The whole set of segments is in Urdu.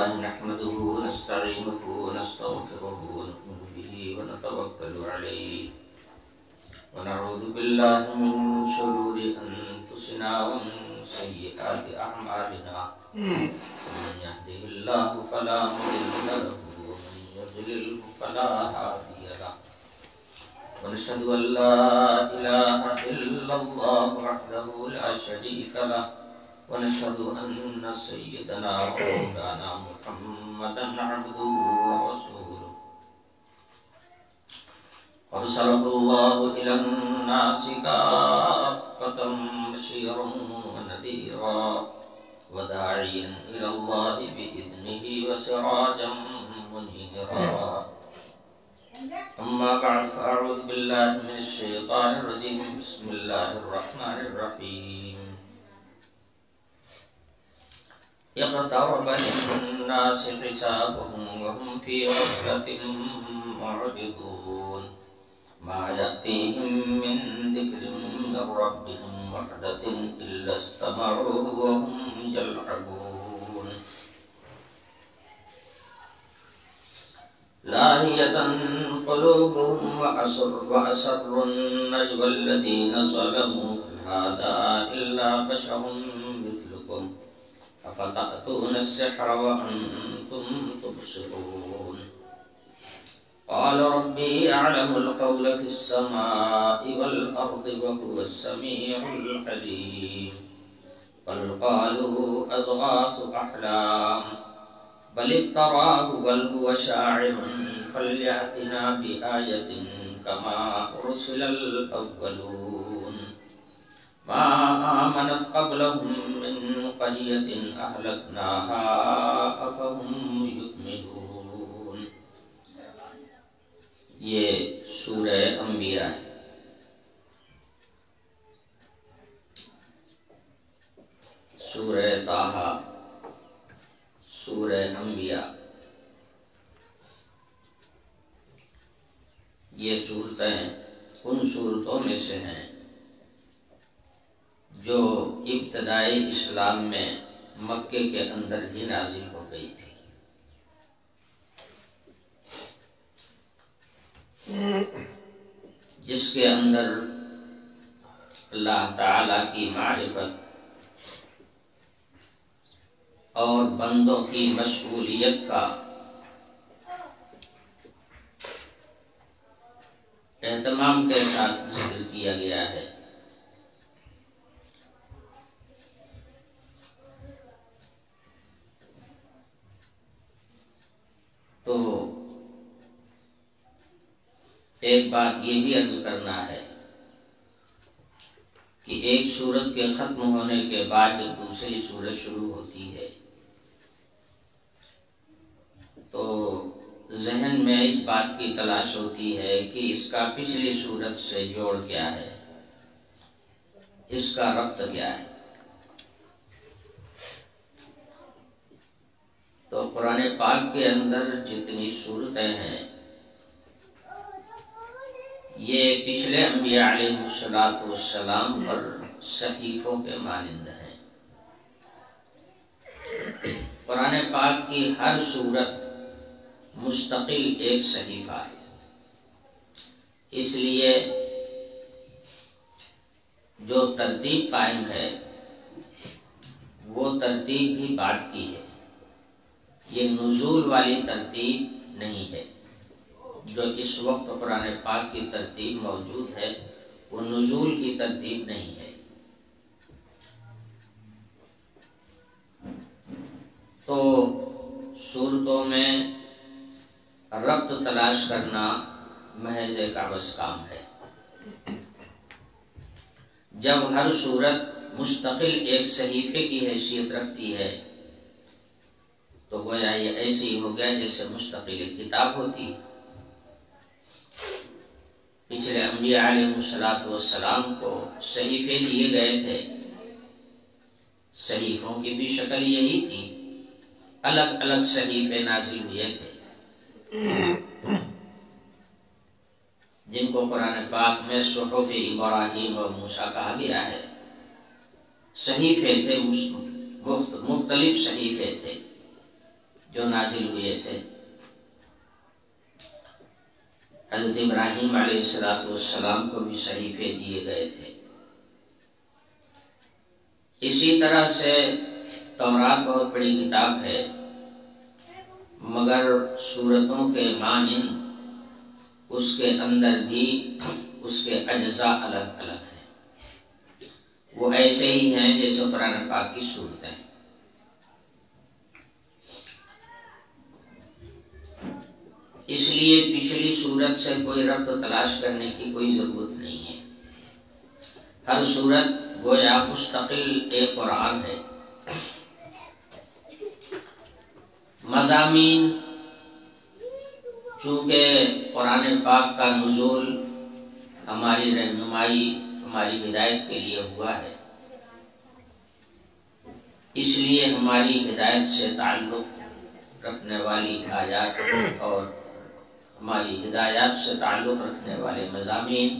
لله نحمده ونستعينه ونستغفره ونؤمن به ونتوكل عليه ونعوذ بالله من شرور أنفسنا ومن سيئات أعمالنا من يهده الله فلا مضل له ومن يضلله فلا هادي له ونشهد أن لا إله إلا الله وحده لا شريك له ونشهد أن سيدنا ومولانا محمدا عبده ورسوله أرسله الله إلى الناس كافة بشيرا ونذيرا وداعيا إلى الله بإذنه وسراجا منيرا أما بعد فأعوذ بالله من الشيطان الرجيم بسم الله الرحمن الرحيم اقترب للناس حسابهم وهم في غفلة معرضون ما يأتيهم من ذكر من ربهم محدث إلا استمعوه وهم يلعبون لاهية قلوبهم وأسروا النجوى الذين ظلموا هذا إلا بشر مثلكم أفتأتون السحر وأنتم تبصرون قال ربي يعلم القول في السماء والأرض وهو السميع العليم بل قالوا أضغاث أحلام بل افتراه بل هو شاعر فليأتنا بآية كما أرسل الأولون ما آمنت قبلهم من قرية أهلكناها أفهم يؤمنون. یہ سورہ انبیاء ہے. سورہ طٰہٰ، سورہ انبیاء، یہ سورتیں ان سورتوں میں سے ہیں جو ابتدائی اسلام میں مکے کے اندر ہی نازل ہو گئی تھی. جس کے اندر اللہ تعالی کی معرفت اور بندوں کی مشغولیت کا اہتمام کے ساتھ ذکر کیا گیا ہے. تو ایک بات یہ بھی عرض کرنا ہے کہ ایک سورت کے ختم ہونے کے بعد جب دوسری سورت شروع ہوتی ہے تو ذہن میں اس بات کی تلاش ہوتی ہے کہ اس کا پچھلی سورت سے جوڑ کیا ہے، اس کا ربط کیا ہے. تو قرآن پاک کے اندر جتنی صورتیں ہیں یہ پچھلے انبیاء علیہ السلام پر صحیفوں کے مانند ہیں. قرآن پاک کی ہر سورت مستقل ایک صحیفہ ہے. اس لیے جو ترتیب قائم ہے وہ ترتیب بھی بعد کی ہے. یہ نزول والی ترتیب نہیں ہے. جو اس وقت قرآن پاک کی ترتیب موجود ہے وہ نزول کی ترتیب نہیں ہے. تو سورتوں میں ربط تلاش کرنا محض ایک عبث کام ہے. جب ہر سورت مستقل ایک صحیفے کی حیثیت رکھتی ہے تو گویا یہ ایسے ہی ہو گیا جیسے مستقل ایک کتاب ہوتی. پچھلے انبیاء علیہ السلام کو صحیفے دیے گئے تھے. صحیفوں کی بھی شکل یہی تھی، الگ الگ صحیفے نازل ہوئے تھے جن کو قرآن پاک میں صحف ابراہیم و موسیٰ کہا گیا ہے. صحیفے تھے، مختلف صحیفے تھے. جو نازل ہوئے تھے، حضرت ابراہیم علیہ السلام کو بھی صحیفے دیے گئے تھے۔ اسی طرح سے تورات بہت بڑی کتاب ہے، مگر سورتوں کے مانند اس کے اندر بھی اس کے اجزاء الگ الگ ہیں، وہ ایسے ہی ہیں جیسے قرآن پاک کی صورتیں۔ اس لیے پچھلی صورت سے کوئی ربط تلاش کرنے کی کوئی ضرورت نہیں ہے، ہر صورت گویا مستقل ایک قرآن ہے۔ مضامین چونکہ قرآن پاک کا نزول ہماری رہنمائی، ہماری ہدایت کے لیے ہوا ہے، اس لیے ہماری ہدایت سے تعلق رکھنے والی آیات اور ہماری ہدایات سے تعلق رکھنے والے مضامین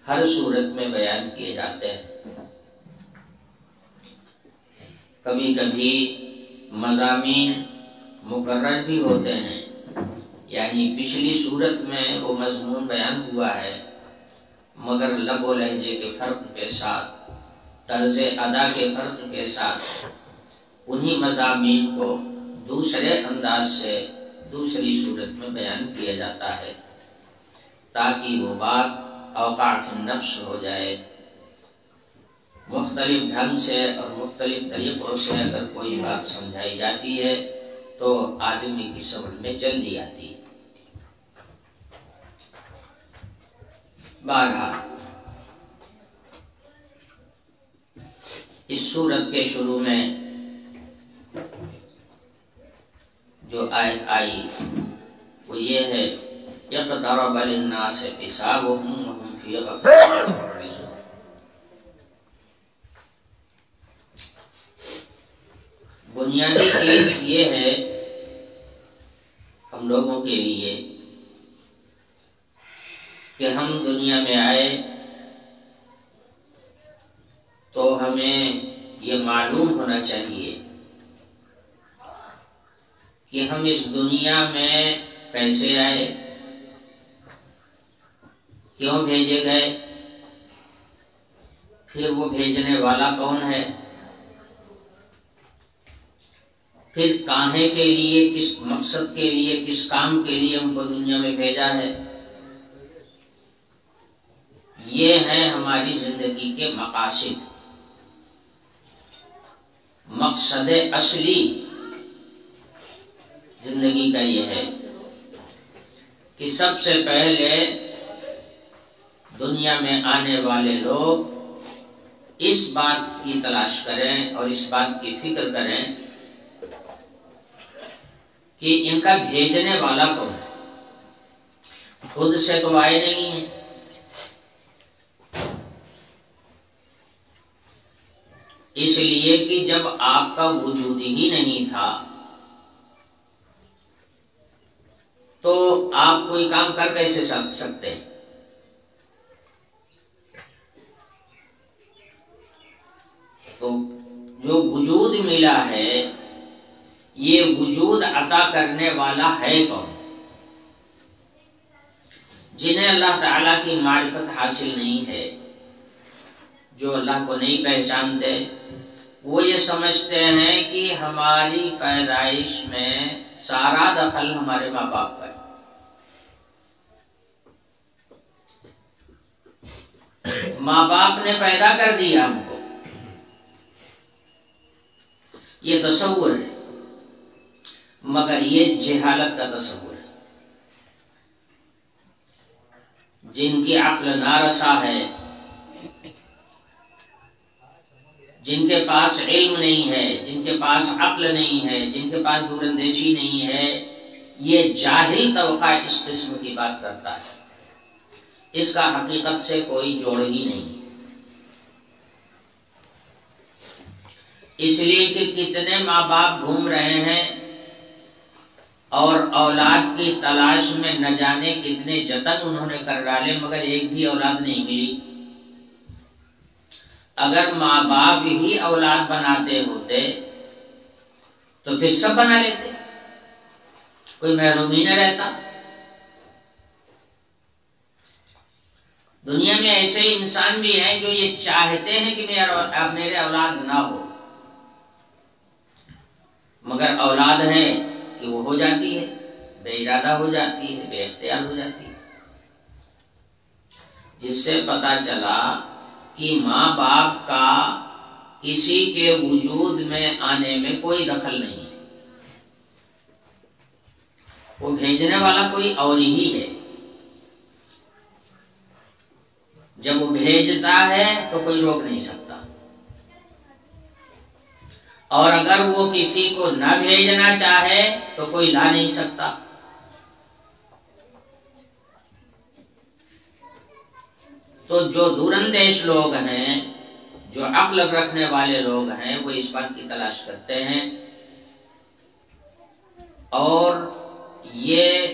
ہر صورت میں بیان کیے جاتے ہیں۔ کبھی کبھی مضامین مکرر بھی ہوتے ہیں، یعنی پچھلی صورت میں وہ مضمون بیان ہوا ہے، مگر لب و لہجے کے فرق کے ساتھ، طرز ادا کے فرق کے ساتھ انہی مضامین کو دوسرے انداز سے دوسری صورت میں بیان کیا جاتا ہے، تاکہ وہ بات اوقع فی النفس ہو جائے۔ مختلف ڈھنگ سے اور مختلف طریقوں سے اگر کوئی بات سمجھائی جاتی ہے تو آدمی کی سمجھ میں جلدی آتی ہے۔ بہرحال اس سورت کے شروع میں جو آیت آئی وہ یہ ہے، اقترب للناس حسابهم وهم فی غفلۃ معرضون۔ بنیادی چیز یہ ہے ہم لوگوں کے لیے کہ ہم دنیا میں آئے تو ہمیں یہ معلوم ہونا چاہیے کہ ہم اس دنیا میں کیسے آئے، کیوں بھیجے گئے، پھر وہ بھیجنے والا کون ہے، پھر کاہے کے لیے، کس مقصد کے لیے، کس کام کے لیے ہم کو دنیا میں بھیجا ہے۔ یہ ہیں ہماری زندگی کے مقاصد۔ مقصد اصلی زندگی کا یہ ہے کہ سب سے پہلے دنیا میں آنے والے لوگ اس بات کی تلاش کریں اور اس بات کی فکر کریں کہ ان کا بھیجنے والا کون ہے۔ خود سے تو آئے نہیں ہیں، اس لیے کہ جب آپ کا وجود ہی نہیں تھا تو آپ کوئی کام کر کیسے سکتے ہیں۔ تو جو وجود ملا ہے یہ وجود عطا کرنے والا ہے کون؟ جنہیں اللہ تعالیٰ کی معرفت حاصل نہیں ہے، جو اللہ کو نہیں پہچانتے، وہ یہ سمجھتے ہیں کہ ہماری پیدائش میں سارا دخل ہمارے ماں باپ کا ہے۔ ماں باپ نے پیدا کر دیا ہم کو، یہ تصور ہے، مگر یہ جہالت کا تصور ہے۔ جن کی عقل نارسا ہے، جن کے پاس علم نہیں ہے، جن کے پاس عقل نہیں ہے، جن کے پاس دور اندیشی نہیں ہے، یہ جاہل طبقہ اس قسم کی بات کرتا ہے، اس کا حقیقت سے کوئی جوڑ ہی نہیں۔ اس لیے کہ کتنے ماں باپ گھوم رہے ہیں اور اولاد کی تلاش میں نہ جانے کتنے جتن انہوں نے کر ڈالے، مگر ایک بھی اولاد نہیں ملی۔ اگر ماں باپ ہی اولاد بناتے ہوتے تو پھر سب بنا لیتے۔ کوئی محرومی نہ رہتا۔ دنیا میں ایسے انسان بھی ہیں جو یہ چاہتے ہیں کہ میرے اولاد نہ ہو، مگر اولاد ہے کہ وہ ہو جاتی ہے، بے ارادہ ہو جاتی ہے، بے اختیار ہو جاتی ہے، جس سے پتہ چلا کہ ماں باپ کا کسی کے وجود میں آنے میں کوئی دخل نہیں ہے، وہ بھیجنے والا کوئی اور ہی ہے۔ جب وہ بھیجتا ہے تو کوئی روک نہیں سکتا، اور اگر وہ کسی کو نہ بھیجنا چاہے تو کوئی لا نہیں سکتا۔ تو جو دور اندیش لوگ ہیں، جو عقل رکھنے والے لوگ ہیں، وہ اس بات کی تلاش کرتے ہیں، اور یہ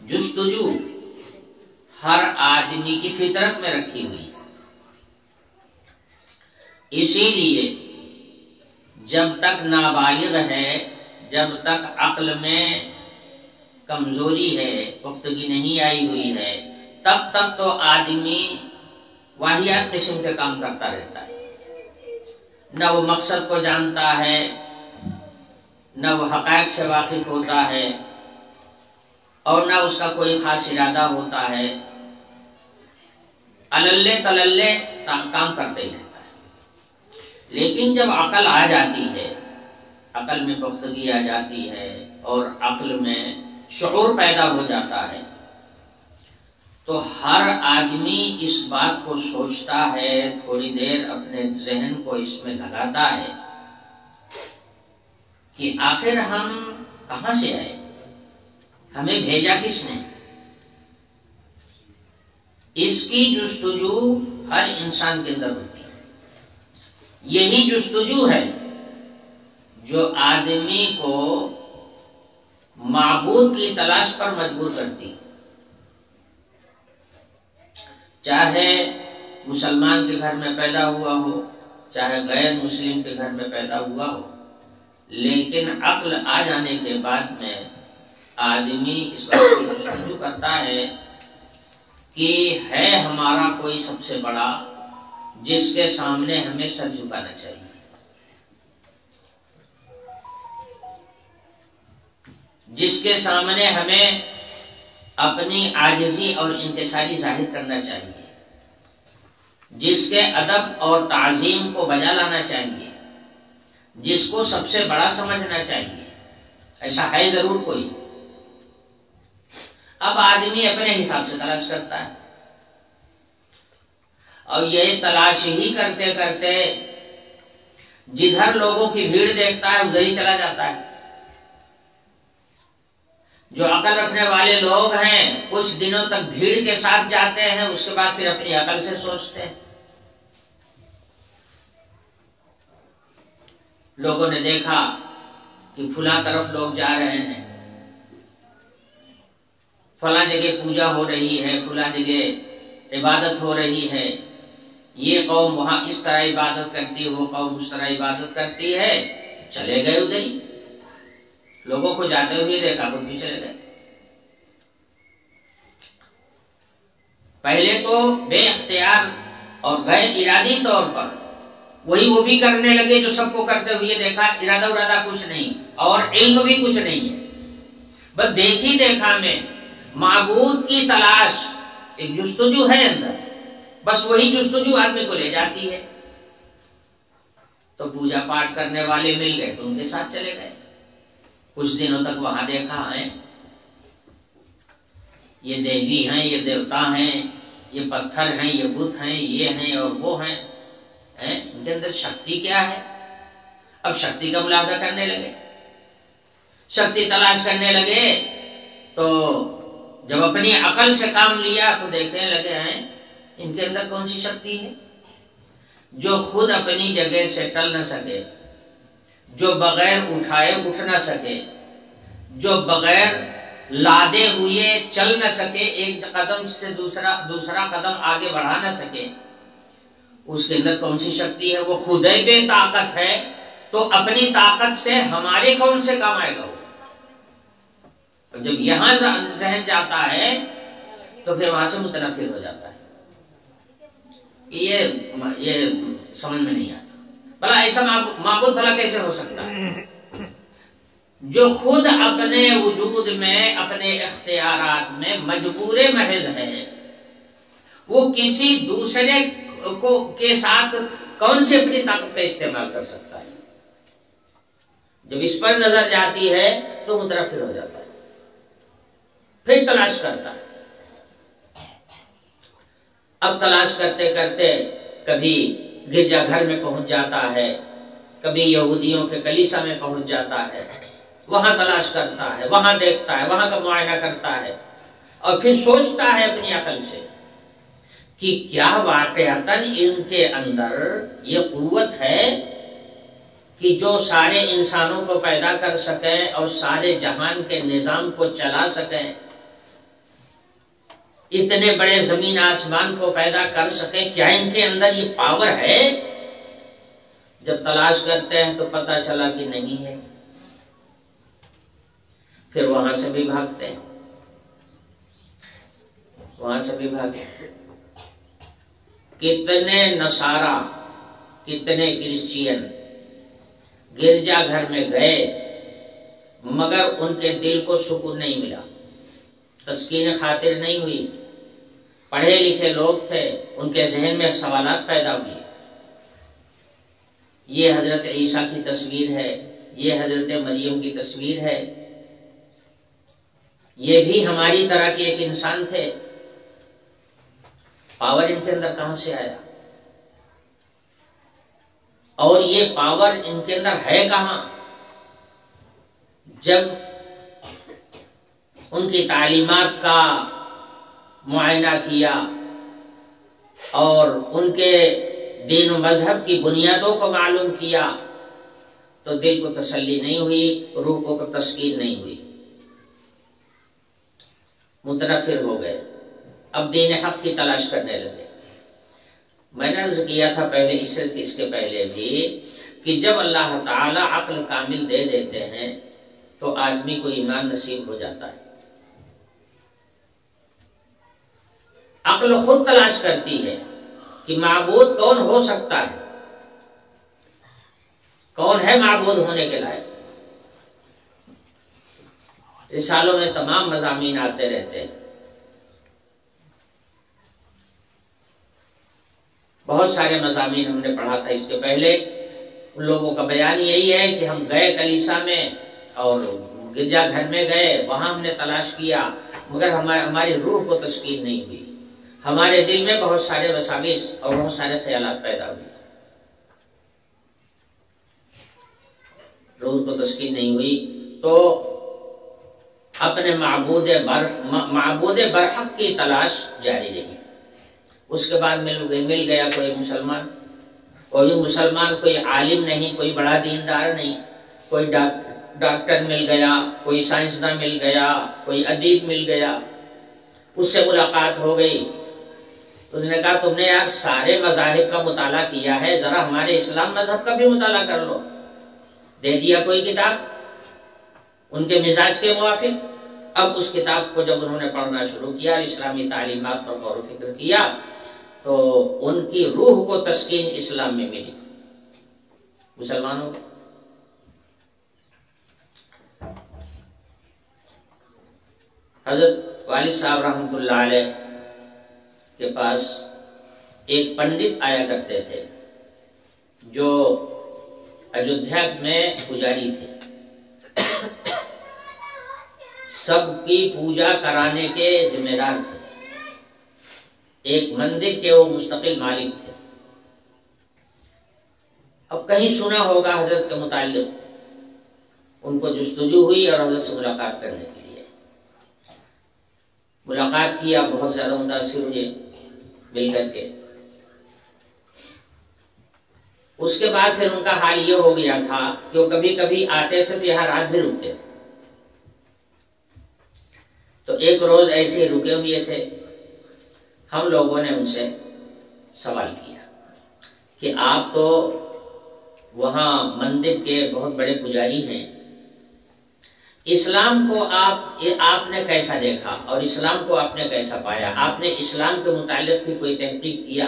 جستجو ہر آدمی کی فطرت میں رکھی ہوئی ہے۔ اسی لیے جب تک نابالغ ہے، جب تک عقل میں کمزوری ہے، پختگی نہیں آئی ہوئی ہے، تب تک تو آدمی واہیات قسم کے کام کرتا رہتا ہے، نہ وہ مقصد کو جانتا ہے، نہ وہ حقائق سے واقف ہوتا ہے، اور نہ اس کا کوئی خاص ارادہ ہوتا ہے، اللے تللے کام کرتے ہی رہتا ہے۔ لیکن جب عقل آ جاتی ہے، عقل میں پختگی آ جاتی ہے اور عقل میں شعور پیدا ہو جاتا ہے، تو ہر آدمی اس بات کو سوچتا ہے، تھوڑی دیر اپنے ذہن کو اس میں لگاتا ہے کہ آخر ہم کہاں سے آئے، ہمیں بھیجا کس نے۔ اس کی جستجو ہر انسان کے اندر ہوتی ہے۔ یہی جستجو ہے جو آدمی کو معبود کی تلاش پر مجبور کرتی، چاہے مسلمان کے گھر میں پیدا ہوا ہو، چاہے غیر مسلم کے گھر میں پیدا ہوا ہو، لیکن عقل آ جانے کے بعد میں آدمی اس بات کی جستجو کرتا ہے کہ ہے ہمارا کوئی سب سے بڑا جس کے سامنے ہمیں سر جھکانا چاہیے۔ جس کے سامنے ہمیں اپنی عاجزی اور انکساری ظاہر کرنا چاہیے، جس کے ادب اور تعظیم کو بجا لانا چاہیے، جس کو سب سے بڑا سمجھنا چاہیے۔ ایسا ہے ضرور کوئی؟ اب آدمی اپنے حساب سے تلاش کرتا ہے، اور یہ تلاش ہی کرتے کرتے جدھر لوگوں کی بھیڑ دیکھتا ہے ادھر ہی چلا جاتا ہے۔ جو عقل رکھنے والے لوگ ہیں کچھ دنوں تک بھیڑ کے ساتھ جاتے ہیں، اس کے بعد پھر اپنی عقل سے سوچتے ہیں۔ لوگوں نے دیکھا کہ فلاں طرف لوگ جا رہے ہیں، فلاں جگہ پوجا ہو رہی ہے، فلاں جگہ عبادت ہو رہی ہے، یہ قوم وہاں اس طرح عبادت کرتی ہے، وہ قوم اس طرح عبادت کرتی ہے، چلے گئے ادھر ہی۔ لوگوں کو جاتے ہوئے دیکھا، خود بھی چلے گئے۔ پہلے تو بے اختیار اور غیر ارادی طور پر وہی وہ بھی کرنے لگے جو سب کو کرتے ہوئے دیکھا، ارادہ کچھ نہیں، اور علم بھی کچھ نہیں ہے، بس دیکھی دیکھا میں معبود کی تلاش، ایک جستجو ہے اندر، بس وہی جستجو آدمی کو لے جاتی ہے۔ تو پوجا پاٹ کرنے والے مل گئے تو ان کے ساتھ چلے گئے، کچھ دنوں تک وہاں دیکھا ہے یہ دیوی ہیں، یہ دیوتا ہیں، یہ پتھر ہیں، یہ بت ہیں، یہ ہیں اور وہ ہیں، ان کے اندر شکتی کیا ہے؟ اب شکتی کا ملاحظہ کرنے لگے، شکتی تلاش کرنے لگے، تو جب اپنی عقل سے کام لیا تو دیکھنے لگے ہیں ان کے اندر کون سی شکتی ہے جو خود اپنی جگہ سے ٹل نہ سکے، جو بغیر اٹھائے اٹھ نہ سکے، جو بغیر لادے ہوئے چل نہ سکے، ایک قدم سے دوسرا قدم آگے بڑھا نہ سکے۔ اس کے اندر کون سی شکتی ہے؟ وہ خود ہی بے طاقت ہے، تو اپنی طاقت سے ہمارے کون سے کام آئے گا وہ؟ اور جب یہاں ذہن جاتا ہے تو پھر وہاں سے متنفر ہو جاتا ہے. یہ سمجھ میں نہیں آتا. بھلا ایسا معبود بھلا کیسے ہو سکتا ہے جو خود اپنے وجود میں اپنے اختیارات میں مجبور محض ہے؟ وہ کسی دوسرے کے ساتھ کون سی اپنی طاقت کا استعمال کر سکتا ہے؟ جب اس پر نظر جاتی ہے تو متنفر ہو جاتا ہے، پھر تلاش کرتا ہے. اب تلاش کرتے کرتے کبھی گرجا گھر میں پہنچ جاتا ہے، کبھی یہودیوں کے کلیسا میں پہنچ جاتا ہے، وہاں تلاش کرتا ہے، وہاں دیکھتا ہے، وہاں کا معائنہ کرتا ہے، اور پھر سوچتا ہے اپنی عقل سے کہ کیا واقعتاً ان کے اندر یہ قوت ہے کہ جو سارے انسانوں کو پیدا کر سکیں اور سارے جہان کے نظام کو چلا سکیں، اتنے بڑے زمین آسمان کو پیدا کر سکیں، کیا ان کے اندر یہ پاور ہے؟ جب تلاش کرتے ہیں تو پتہ چلا کہ نہیں ہے. پھر وہاں سے بھی بھاگتے ہیں، وہاں سے بھی بھاگتے ہیں. کتنے نصارا، کتنے کرسچین گرجا گھر میں گئے مگر ان کے دل کو سکون نہیں ملا، تسکین خاطر نہیں ہوئی. پڑھے لکھے لوگ تھے، ان کے ذہن میں سوالات پیدا ہوئے. یہ حضرت عیسیٰ کی تصویر ہے، یہ حضرت مریم کی تصویر ہے، یہ بھی ہماری طرح کے ایک انسان تھے. پاور ان کے اندر کہاں سے آیا؟ اور یہ پاور ان کے اندر ہے کہاں؟ جب ان کی تعلیمات کا معائنہ کیا اور ان کے دین و مذہب کی بنیادوں کو معلوم کیا تو دل کو تسلی نہیں ہوئی، روح کو تسکین نہیں ہوئی، متنفر ہو گئے. اب دین حق کی تلاش کرنے لگے. میں نے عرض کیا تھا پہلے، اس کے پہلے بھی، کہ جب اللہ تعالی عقل کامل دے دیتے ہیں تو آدمی کو ایمان نصیب ہو جاتا ہے. عقل خود تلاش کرتی ہے کہ معبود کون ہو سکتا ہے، کون ہے معبود ہونے کے لائق. رسالوں میں تمام مضامین آتے رہتے ہیں. بہت سارے مضامین ہم نے پڑھا تھا اس کے پہلے. ان لوگوں کا بیان یہی ہے کہ ہم گئے کلیسا میں اور گرجا گھر میں گئے، وہاں ہم نے تلاش کیا مگر ہماری روح کو تسکین نہیں ہوئی، ہمارے دل میں بہت سارے وساوس اور بہت سارے خیالات پیدا ہوئے، روح کو تسکین نہیں ہوئی. تو اپنے معبود برحق کی تلاش جاری رہی. اس کے بعد مل گیا کوئی مسلمان، کوئی عالم نہیں، کوئی بڑا دیندار نہیں، کوئی ڈاکٹر مل گیا، کوئی سائنسداں مل گیا، کوئی ادیب مل گیا. اس سے ملاقات ہو گئی. اس نے کہا تم نے یار سارے مذاہب کا مطالعہ کیا ہے، ذرا ہمارے اسلام مذہب کا بھی مطالعہ کر لو. دے دیا کوئی کتاب ان کے مزاج کے موافق. اب اس کتاب کو جب انہوں نے پڑھنا شروع کیا، اسلامی تعلیمات پر غور و فکر کیا تو ان کی روح کو تسکین اسلام میں ملی. مسلمانوں کو حضرت والد صاحب رحمۃ اللہ علیہ کے پاس ایک پنڈت آیا کرتے تھے جو اجودھیا میں پجاری تھے، سب کی پوجا کرانے کے ذمہ دار تھے، ایک مندر کے وہ مستقل مالک تھے. اب کہیں سنا ہوگا حضرت کے متعلق، ان کو جستجو ہوئی اور حضرت سے ملاقات کرنے کے لیے ملاقات کیا. بہت زیادہ متاثر ہوئے مل کر کے. اس کے بعد پھر ان کا حال یہ ہو گیا تھا کہ وہ کبھی کبھی آتے تھے تو یہاں رات بھی رکتے تھے. تو ایک روز ایسے ہی رکے ہوئے تھے. ہم لوگوں نے ان سے سوال کیا کہ آپ تو وہاں مندر کے بہت بڑے پجاری ہیں، اسلام کو آپ نے کیسا دیکھا اور اسلام کو آپ نے کیسا پایا؟ آپ نے اسلام کے متعلق بھی کوئی تحقیق کیا؟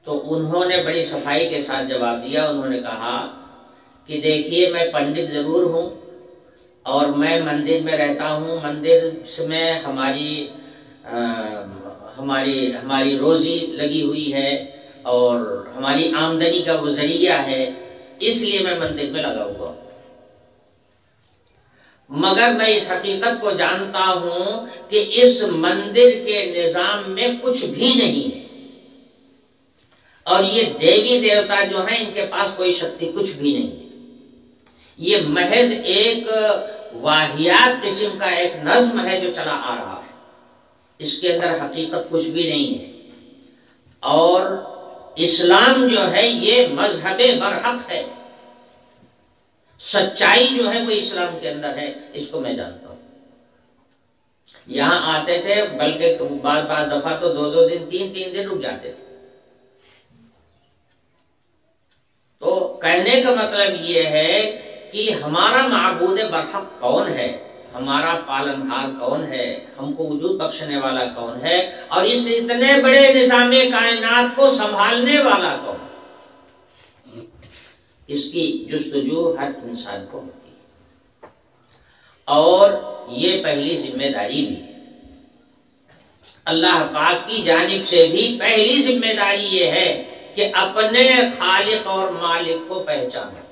تو انہوں نے بڑی صفائی کے ساتھ جواب دیا. انہوں نے کہا کہ دیکھیے میں پنڈت ضرور ہوں اور میں مندر میں رہتا ہوں، مندر میں ہماری روزی لگی ہوئی ہے اور ہماری آمدنی کا وہ ذریعہ ہے، اس لیے میں مندر میں لگا ہوا ہوں. مگر میں اس حقیقت کو جانتا ہوں کہ اس مندر کے نظام میں کچھ بھی نہیں ہے اور یہ دیوی دیوتا جو ہیں ان کے پاس کوئی شکتی کچھ بھی نہیں ہے. یہ محض ایک واہیات قسم کا ایک نظم ہے جو چلا آ رہا ہے، اس کے اندر حقیقت کچھ بھی نہیں ہے. اور اسلام جو ہے یہ مذہب برحق ہے، سچائی جو ہے وہ اسلام کے اندر ہے، اس کو میں جانتا ہوں. یہاں آتے تھے، بلکہ بعض دفعہ تو 2 دن 3 دن رک جاتے تھے. تو کہنے کا مطلب یہ ہے کہ ہمارا معبود برحق کون ہے، ہمارا پالنہار کون ہے، ہم کو وجود بخشنے والا کون ہے، اور اس اتنے بڑے نظام کائنات کو سنبھالنے والا کون ہے، اس کی جستجو ہر انسان کو ہوتی ہے. اور یہ پہلی ذمہ داری بھی ہے، اللہ پاک کی جانب سے بھی پہلی ذمہ داری یہ ہے کہ اپنے خالق اور مالک کو پہچانو.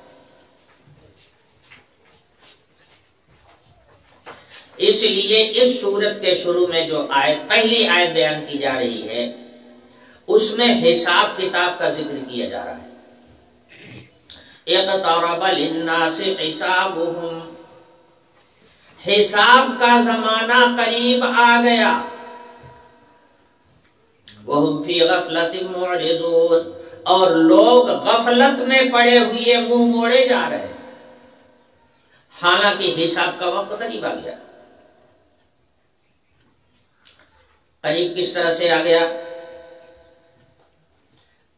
اس لیے اس سورت کے شروع میں جو پہلی آیت بیان کی جا رہی ہے اس میں حساب کتاب کا ذکر کیا جا رہا ہے. اقترب للناس حسابهم، حساب کا زمانہ قریب آ گیا. وهم فی غفلۃ معرضون، اور لوگ غفلت میں پڑے ہوئے منہ موڑے جا رہے ہیں، حالانکہ حساب کا وقت قریب آ گیا. قریب کس طرح سے آ گیا؟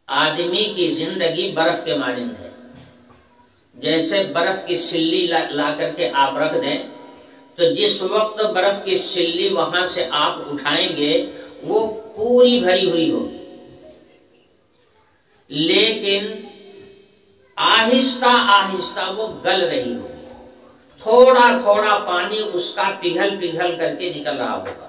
آدمی کی زندگی برف کے مانند ہے. جیسے برف کی سلی لا کر کے آپ رکھ دیں تو جس وقت برف کی سلی وہاں سے آپ اٹھائیں گے وہ پوری بھری ہوئی ہوگی، لیکن آہستہ آہستہ وہ گل رہی ہوگی، تھوڑا تھوڑا پانی اس کا پگھل پگھل کر کے نکل رہا ہوگا،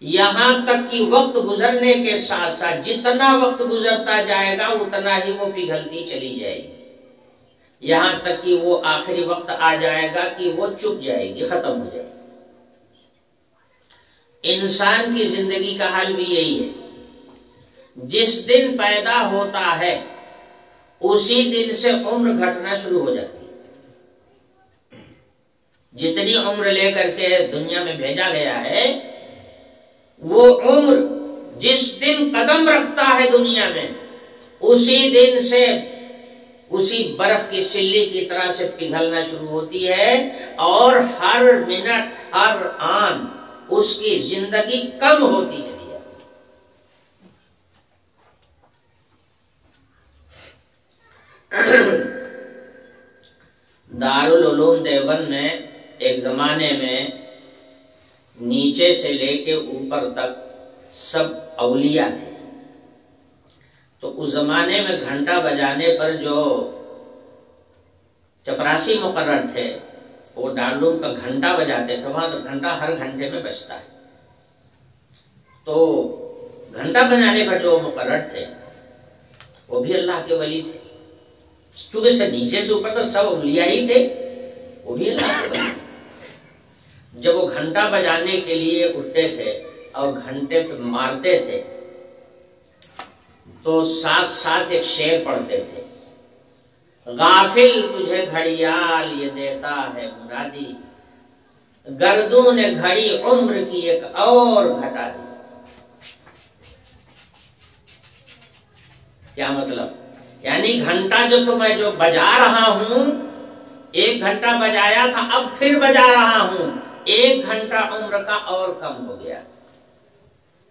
یہاں تک کہ وقت گزرنے کے ساتھ ساتھ جتنا وقت گزرتا جائے گا اتنا ہی وہ پگھلتی چلی جائے گی، یہاں تک کہ وہ آخری وقت آ جائے گا کہ وہ چپ جائے گی، ختم ہو جائے گی. انسان کی زندگی کا حال بھی یہی ہے. جس دن پیدا ہوتا ہے اسی دن سے عمر گھٹنا شروع ہو جاتی ہے. جتنی عمر لے کر کے دنیا میں بھیجا گیا ہے وہ عمر جس دن قدم رکھتا ہے دنیا میں اسی دن سے اسی برف کی سلی کی طرح سے پگھلنا شروع ہوتی ہے، اور ہر منٹ ہر آن اس کی زندگی کم ہوتی چلی جاتی ہے. دارالعلوم دیوبند میں ایک زمانے میں نیچے سے لے کے اوپر تک سب اولیاء تھے. تو اس زمانے میں گھنٹہ بجانے پر جو چپراسی مقرر تھے وہ دارالعلوم کا گھنٹہ بجاتے تھے. وہاں تو گھنٹہ ہر گھنٹے میں بجتا ہے. تو گھنٹہ بجانے پر جو مقرر تھے وہ بھی اللہ کے ولی تھے، کیونکہ سے نیچے سے اوپر تو سب اولیاء ہی تھے، وہ بھی اللہ کے ولی تھے. جب وہ گھنٹہ بجانے کے لیے اٹھتے تھے اور گھنٹے پہ مارتے تھے تو ساتھ ساتھ ایک شعر پڑھتے تھے: غافل تجھے گھڑیال یہ دیتا ہے مرادی، گردوں نے گھڑی عمر کی ایک اور گھٹا دی. کیا مطلب؟ یعنی گھنٹہ جو میں بجا رہا ہوں، 1 گھنٹہ بجایا تھا اب پھر بجا رہا ہوں، 1 گھنٹہ عمر کا اور کم ہو گیا.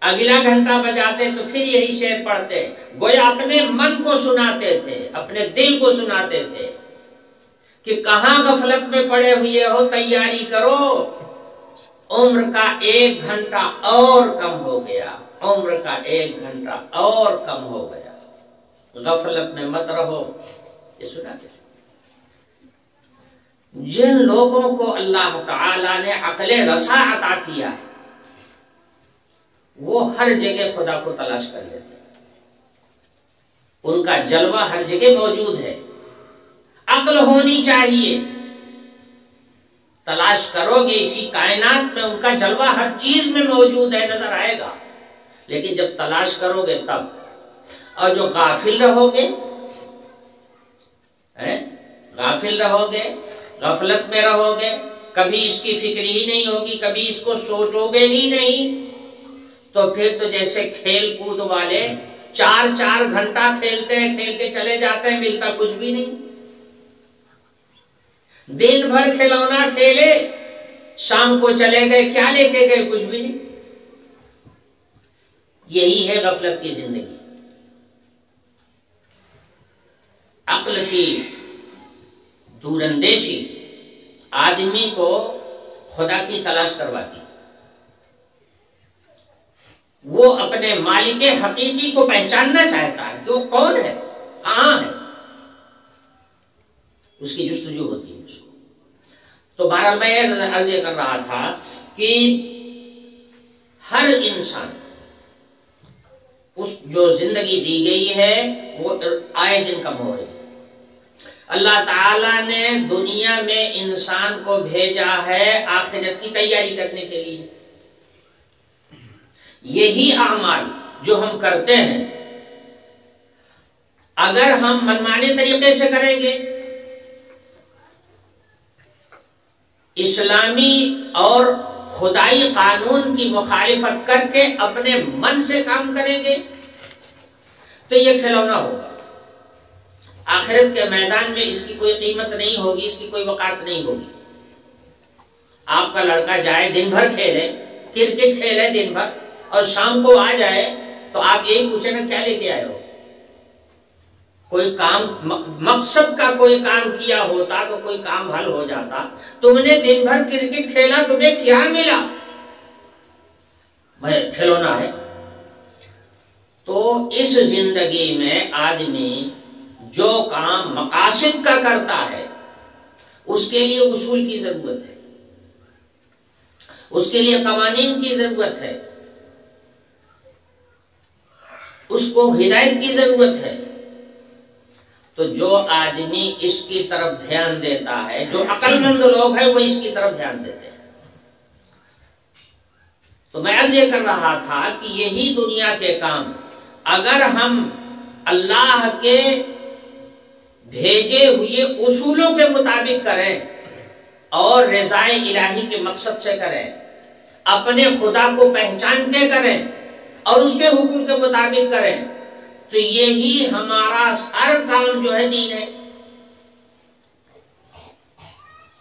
اگلا گھنٹہ بجاتے تو پھر یہی شعر پڑھتے، گویا اپنے من کو سناتے تھے، اپنے دل کو سناتے تھے کہ کہاں غفلت میں پڑے ہوئے ہو، تیاری کرو، عمر کا 1 گھنٹہ اور کم ہو گیا، عمر کا 1 گھنٹہ اور کم ہو گیا، غفلت میں مت رہو۔ یہ سنا کیا؟ جن لوگوں کو اللہ تعالیٰ نے عقل رسا عطا کیا ہے وہ ہر جگہ خدا کو تلاش کر لیتے ہیں، ان کا جلوہ ہر جگہ موجود ہے۔ عقل ہونی چاہیے، تلاش کرو گے اسی کائنات میں ان کا جلوہ ہر چیز میں موجود ہے، نظر آئے گا، لیکن جب تلاش کرو گے تب۔ اور جو غافل رہو گے، غافل رہو گے، غفلت میں رہو گے، کبھی اس کی فکر ہی نہیں ہوگی، کبھی اس کو سوچو گے ہی نہیں، تو پھر تو جیسے کھیل کود والے 4 گھنٹہ کھیلتے ہیں، کھیل کے چلے جاتے ہیں، ملتا کچھ بھی نہیں۔ دن بھر کھلونا کھیلے، شام کو چلے گئے، کیا لے کے گئے؟ کچھ بھی نہیں۔ یہی ہے غفلت کی زندگی، عقل کی دور اندیشی آدمی کو خدا کی تلاش کرواتی، وہ اپنے مالک حقیقی کو پہچاننا چاہتا ہے کہ وہ کون ہے، کہاں ہے، اس کی جستجو ہوتی ہے اس کو۔ تو بہرحال میں عرض کر رہا تھا کہ ہر انسان اس جو زندگی دی گئی ہے وہ آئے دن کم ہو رہی ہے۔ اللہ تعالیٰ نے دنیا میں انسان کو بھیجا ہے آخرت کی تیاری کرنے کے لیے۔ یہی اعمال جو ہم کرتے ہیں اگر ہم منمانے طریقے سے کریں گے، اسلامی اور خدائی قانون کی مخالفت کر کے اپنے من سے کام کریں گے تو یہ کھلونا ہوگا، آخرت کے میدان میں اس کی کوئی قیمت نہیں ہوگی، اس کی کوئی وقعت نہیں ہوگی۔ آپ کا لڑکا جائے دن بھر کھیلے، کرکٹ کھیلے دن بھر، اور شام کو آ جائے تو آپ یہی پوچھیں نا کیا لے کے آئے ہو؟ کوئی کام، مقصد کا کوئی کام کیا ہوتا تو کوئی کام حل ہو جاتا۔ تم نے دن بھر کرکٹ کھیلا، تمہیں کیا ملا؟ کھلونا ہے۔ تو اس زندگی میں آدمی جو کام مقاصد کا کرتا ہے اس کے لیے اصول کی ضرورت ہے، اس کے لیے قوانین کی ضرورت ہے، اس کو ہدایت کی ضرورت ہے۔ تو جو آدمی اس کی طرف دھیان دیتا ہے، جو عقل مند لوگ ہیں وہ اس کی طرف دھیان دیتے ہیں۔ تو میں عرض یہ کر رہا تھا کہ یہی دنیا کے کام اگر ہم اللہ کے بھیجے ہوئے اصولوں کے مطابق کریں اور رضائے الہی کے مقصد سے کریں، اپنے خدا کو پہچان کے کریں اور اس کے حکم کے مطابق کریں، تو یہی ہمارا ہر کام جو ہے دین ہے۔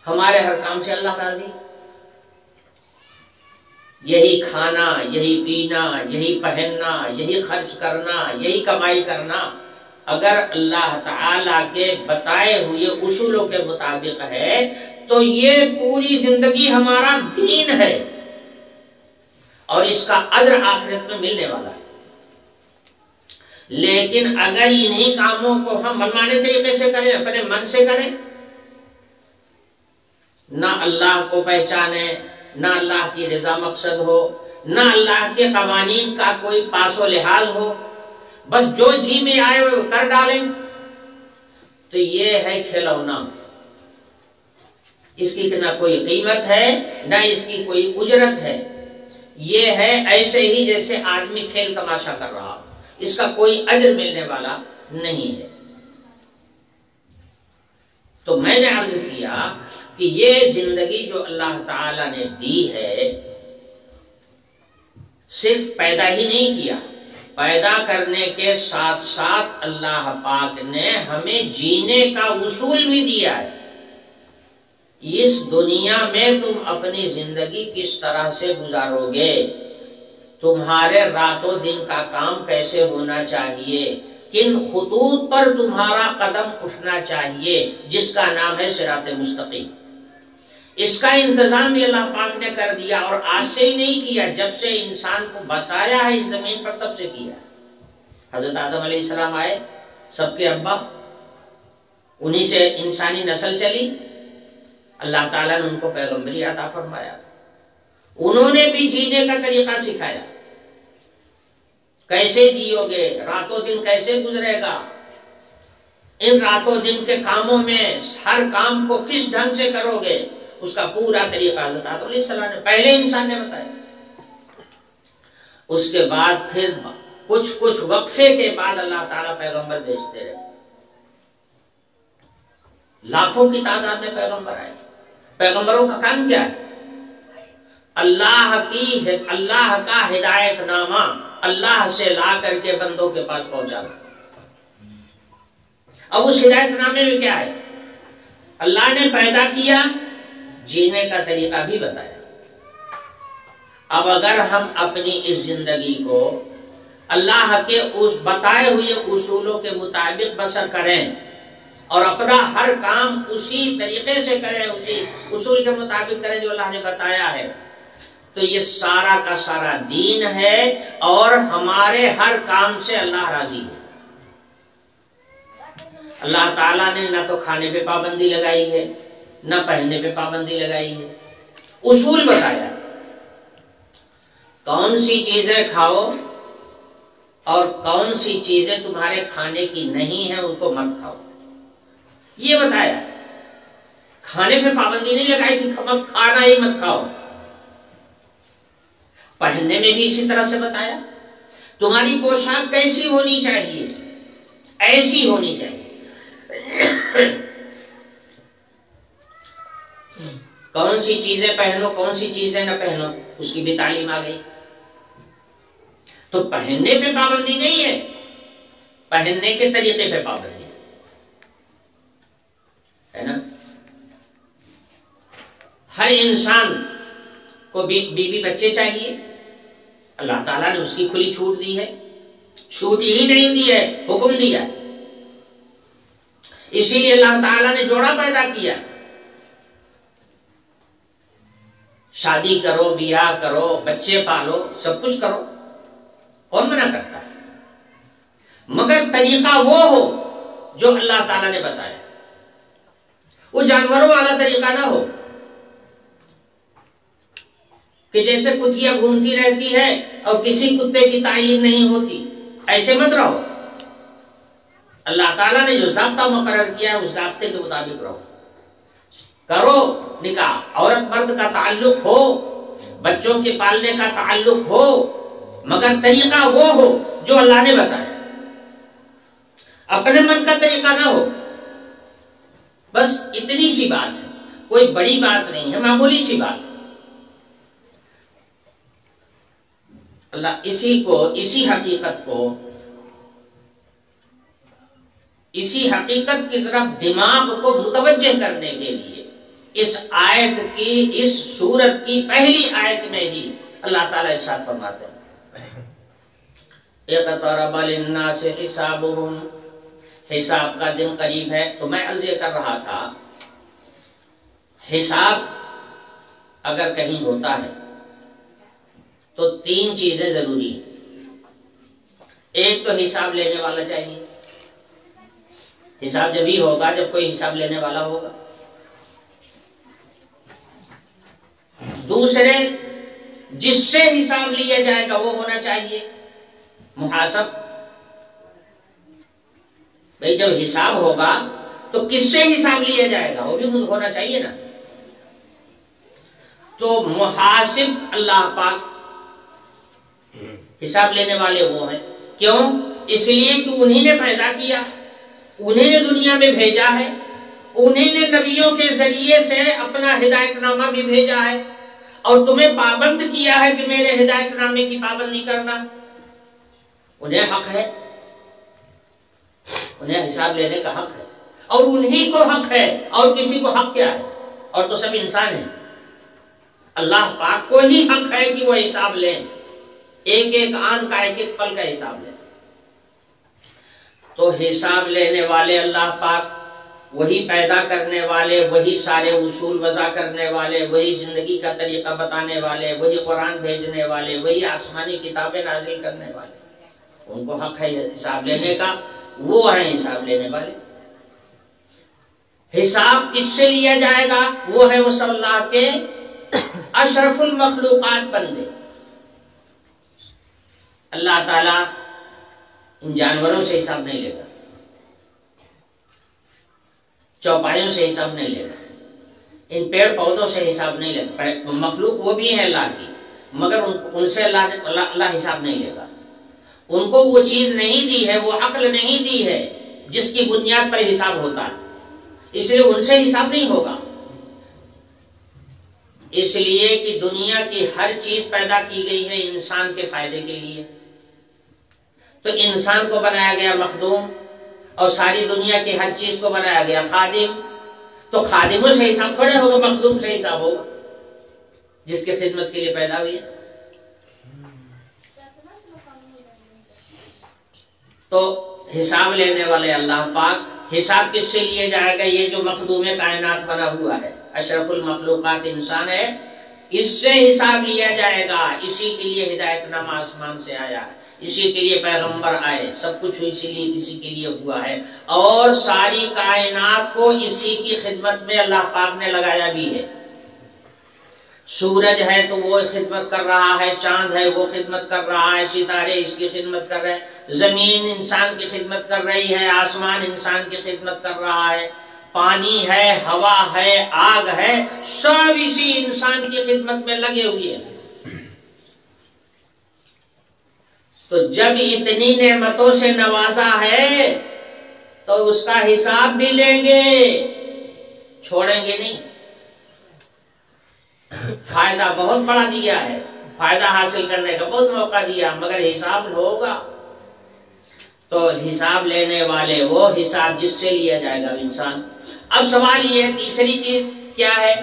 ہمارے ہر کام سے اللہ راضی، یہی کھانا، یہی پینا، یہی پہننا، یہی خرچ کرنا، یہی کمائی کرنا اگر اللہ تعالی کے بتائے ہوئے اصولوں کے مطابق ہے تو یہ پوری زندگی ہمارا دین ہے اور اس کا اجر آخرت میں ملنے والا ہے۔ لیکن اگر انہی کاموں کو ہم منمانے طریقے سے کریں، اپنے من سے کریں، نہ اللہ کو پہچانے، نہ اللہ کی رضا مقصد ہو، نہ اللہ کے قوانین کا کوئی پاس و لحاظ ہو، بس جو جی میں آئے وہ کر ڈالیں، تو یہ ہے کھلونا۔ اس کی نہ کوئی قیمت ہے، نہ اس کی کوئی اجرت ہے۔ یہ ہے ایسے ہی جیسے آدمی کھیل تماشا کر رہا ہو، اس کا کوئی اجر ملنے والا نہیں ہے۔ تو میں نے عرض کیا کہ یہ زندگی جو اللہ تعالی نے دی ہے، صرف پیدا ہی نہیں کیا، پیدا کرنے کے ساتھ ساتھ اللہ پاک نے ہمیں جینے کا اصول بھی دیا ہے۔ اس دنیا میں تم اپنی زندگی کس طرح سے گزارو گے، تمہارے رات و دن کا کام کیسے ہونا چاہیے، کن خطوط پر تمہارا قدم اٹھنا چاہیے، جس کا نام ہے صراط مستقیم۔ اس کا انتظام بھی اللہ پاک نے کر دیا، اور آج سے ہی نہیں کیا، جب سے انسان کو بسایا ہے اس زمین پر تب سے کیا۔ حضرت آدم علیہ السلام آئے، سب کے ابا، انہی سے انسانی نسل چلی، اللہ تعالیٰ نے ان کو پیغمبری عطا فرمایا تھا، انہوں نے بھی جینے کا طریقہ سکھایا، کیسے جیو گے، راتوں دن کیسے گزرے گا، ان راتوں دن کے کاموں میں ہر کام کو کس ڈھنگ سے کرو گے، اس کا پورا طریقہ حضرت آدم علیہ السلام نے، پہلے انسان نے بتایا۔ اس کے بعد پھر کچھ وقفے کے بعد اللہ تعالیٰ پیغمبر بھیجتے رہے، لاکھوں کی تعداد میں پیغمبر آئے۔ پیغمبروں کا کام کیا ہے؟ اللہ کا ہدایت نامہ اللہ سے لا کر کے بندوں کے پاس پہنچانا۔ اب اس ہدایت نامے میں کیا ہے؟ اللہ نے پیدا کیا، جینے کا طریقہ بھی بتایا۔ اب اگر ہم اپنی اس زندگی کو اللہ کے اس بتائے ہوئے اصولوں کے مطابق بسر کریں اور اپنا ہر کام اسی طریقے سے کریں، اسی اصول کے مطابق کریں جو اللہ نے بتایا ہے، تو یہ سارا کا سارا دین ہے، اور ہمارے ہر کام سے اللہ راضی ہے۔ اللہ تعالیٰ نے نہ تو کھانے پہ پابندی لگائی ہے، نہ پہننے پہ پابندی لگائی ہے، اصول بتایا ہے، کون سی چیزیں کھاؤ اور کون سی چیزیں تمہارے کھانے کی نہیں ہیں ان کو مت کھاؤ، یہ بتایا۔ کھانے پہ پابندی نہیں لگائی کہ کھانا ہی مت کھاؤ۔ پہننے میں بھی اسی طرح سے بتایا، تمہاری پوشاک کیسی ہونی چاہیے، ایسی ہونی چاہیے، کون سی چیزیں پہنو کون سی چیزیں نہ پہنو، اس کی بھی تعلیم آ گئی۔ تو پہننے پہ پابندی نہیں ہے، پہننے کے طریقے پہ پابندی ہے نا۔ ہر انسان کو بیوی بچے چاہیے، اللہ تعالیٰ نے اس کی کھلی چھوٹ دی ہے، چھوٹ ہی نہیں دی ہے، حکم دیا ہے۔ اسی لیے اللہ تعالیٰ نے جوڑا پیدا کیا، شادی کرو، بیاہ کرو، بچے پالو، سب کچھ کرو، کون منع کرتا ہے؟ مگر طریقہ وہ ہو جو اللہ تعالیٰ نے بتایا، وہ جانوروں والا طریقہ نہ ہو کہ جیسے کتیا گھومتی رہتی ہے اور کسی کتے کی تعین نہیں ہوتی، ایسے مت رہو۔ اللہ تعالیٰ نے جو ضابطہ مقرر کیا ہے اس ضابطے کے مطابق رہو، کرو نکاح، عورت مرد کا تعلق ہو، بچوں کے پالنے کا تعلق ہو، مگر طریقہ وہ ہو جو اللہ نے بتایا، اپنے من کا طریقہ نہ ہو۔ بس اتنی سی بات ہے، کوئی بڑی بات نہیں ہے، معمولی سی بات ہے۔ اللہ اسی حقیقت کی طرف دماغ کو متوجہ کرنے کے لیے اس آیت کی، اس سورت کی پہلی آیت میں ہی اللہ تعالیٰ ارشاد فرماتے ہیں، اقترب للناس حسابهم، حساب کا دن قریب ہے۔ تو میں عرض یہ کر رہا تھا، حساب اگر کہیں ہوتا ہے تو تین چیزیں ضروری ہیں۔ ایک تو حساب لینے والا چاہیے، حساب جب ہی ہوگا جب کوئی حساب لینے والا ہوگا۔ دوسرے، جس سے حساب لیا جائے گا وہ ہونا چاہیے محاسب، بھئی جب حساب ہوگا تو کس سے حساب لیا جائے گا وہ بھی ہونا چاہیے نا۔ تو محاسب اللہ پاک، حساب لینے والے وہ ہیں، کیوں؟ اس لیے کہ انہی نے پیدا کیا، انہی نے دنیا میں بھیجا ہے، انہی نے نبیوں کے ذریعے سے اپنا ہدایت نامہ بھی بھیجا ہے، اور تمہیں پابند کیا ہے کہ میرے ہدایت نامے کی پابندی کرنا۔ انہیں حق ہے، انہیں حساب لینے کا حق ہے، اور انہی کو حق ہے، اور کسی کو حق کیا ہے؟ اور تو سب انسان ہیں، اللہ پاک کو ہی حق ہے کہ وہ حساب لیں، ایک ایک آن کا، ایک ایک پل کا حساب لیں۔ تو حساب لینے والے اللہ پاک، وہی پیدا کرنے والے، وہی سارے اصول وضع کرنے والے، وہی زندگی کا طریقہ بتانے والے، وہی قرآن بھیجنے والے، وہی آسمانی کتابیں نازل کرنے والے، ان کو حق ہے حساب لینے کا، وہ ہیں حساب لینے والے۔ حساب کس سے لیا جائے گا؟ وہ ہے اس اللہ کے اشرف المخلوقات بندے۔ اللہ تعالیٰ ان جانوروں سے حساب نہیں لے گا، چوپایوں سے حساب نہیں لے گا، ان پیڑ پودوں سے حساب نہیں لے گا۔ مخلوق وہ بھی ہے اللہ کی، مگر ان سے اللہ حساب نہیں لے گا۔ ان کو وہ چیز نہیں دی ہے، وہ عقل نہیں دی ہے جس کی بنیاد پر حساب ہوتا ہے، اس لیے ان سے حساب نہیں ہوگا۔ اس لیے کہ دنیا کی ہر چیز پیدا کی گئی ہے انسان کے فائدے کے لیے، تو انسان کو بنایا گیا مخدوم، اور ساری دنیا کی ہر چیز کو بنایا گیا خادم، تو خادموں سے حساب تھوڑے ہوگا، مخدوم سے حساب ہوگا جس کی خدمت کے لیے پیدا ہوئی ہے۔ تو حساب لینے والے اللہ پاک، حساب کس سے لیے جائے گا؟ یہ جو مخدوم کائنات بنا ہوا ہے، اشرف المخلوقات انسان ہے، اس سے حساب لیا جائے گا۔ اسی کے لیے ہدایت نامہ آسمان سے آیا ہے، اسی کے لیے پیغمبر آئے، سب کچھ اسی کے لیے ہوا ہے، اور ساری کائنات کو اسی کی خدمت میں اللہ پاک نے لگایا بھی ہے۔ سورج ہے تو وہ خدمت کر رہا ہے، چاند ہے وہ خدمت کر رہا ہے، ستارے اس کی خدمت کر رہے ہیں، زمین انسان کی خدمت کر رہی ہے، آسمان انسان کی خدمت کر رہا ہے، پانی ہے، ہوا ہے، آگ ہے، سب اسی انسان کی خدمت میں لگے ہوئے ہیں۔ تو جب اتنی نعمتوں سے نوازا ہے تو اس کا حساب بھی لیں گے، چھوڑیں گے نہیں۔ فائدہ بہت بڑا دیا ہے، فائدہ حاصل کرنے کا بہت موقع دیا، مگر حساب ہوگا۔ تو حساب لینے والے وہ، حساب جس سے لیا جائے گا انسان۔ اب سوال یہ ہے تیسری چیز کیا ہے؟